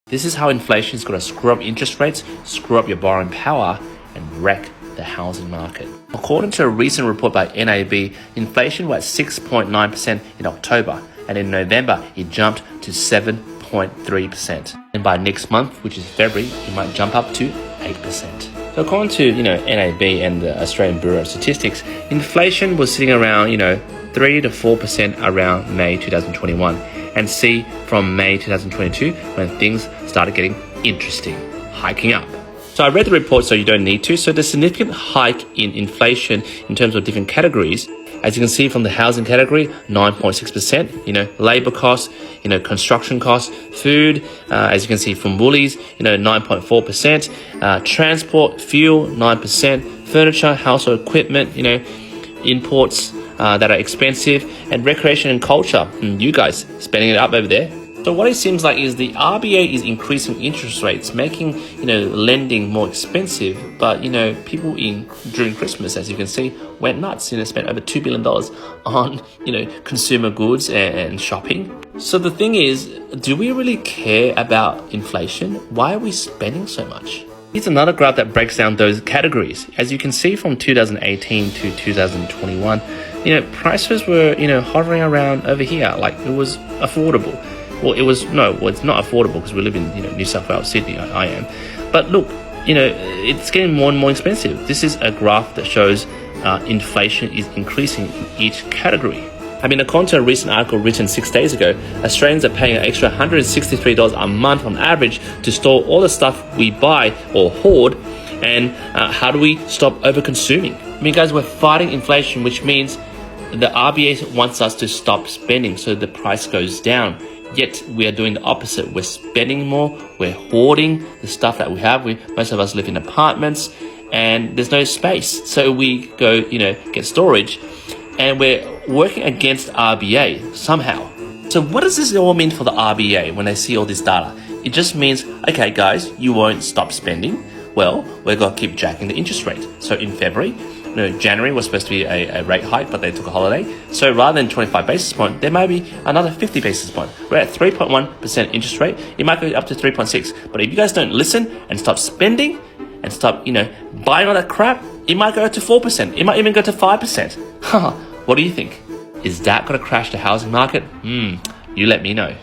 This is how inflation is going to screw up interest rates, screw up your borrowing power, and wreck the housing market. According to a recent report by NAB, inflation was at 6.9% in October, and in November it jumped to 7.3%. And by next month, which is February, it might jump up to 8%. So according to NAB and the Australian Bureau of Statistics, inflation was sitting around 3 to 4% around May 2021, and see from May 2022 when things started getting interesting, hiking up. So I read the report, so you don't need to. So the significant hike in inflation in terms of different categories, as you can see from the housing category, 9.6%, labor costs, construction costs, food, as you can see from Woolies, 9.4%, transport, fuel, 9%, furniture, household equipment, imports that are expensive, and recreation and culture, you guys spending it up over there. So what it seems like is the RBA is increasing interest rates, making lending more expensive. But people during Christmas, as you can see, went nuts. Spent over $2 billion on consumer goods and shopping. So the thing is, do we really care about inflation? Why are we spending so much? Here's another graph that breaks down those categories. As you can see, from 2018 to 2021, prices were hovering around over here, like it was affordable. Well, it's not affordable because we live in New South Wales, Sydney. I am, but look, it's getting more and more expensive. This is a graph that shows inflation is increasing in each category. According to a recent article written 6 days ago, Australians are paying an extra $163 a month on average to store all the stuff we buy or hoard. And how do we stop over-consuming? Guys, we're fighting inflation, which means the RBA wants us to stop spending so the price goes down. Yet we are doing the opposite. We're spending more. We're hoarding the stuff that we have. Most of us live in apartments, and there's no space. So we go, get storage, and we're working against RBA somehow. So what does this all mean for the RBA when they see all this data? It just means, okay, guys, you won't stop spending. Well, we're going to keep jacking the interest rate. So in February, January was supposed to be a rate hike, but they took a holiday. So rather than 25 basis points, there may be another 50 basis points. We're at 3.1% interest rate. It might go up to 3.6. But if you guys don't listen and stop spending and stop, buying all that crap, it might go to 4%. It might even go to 5%. What do you think? Is that going to crash the housing market? You let me know.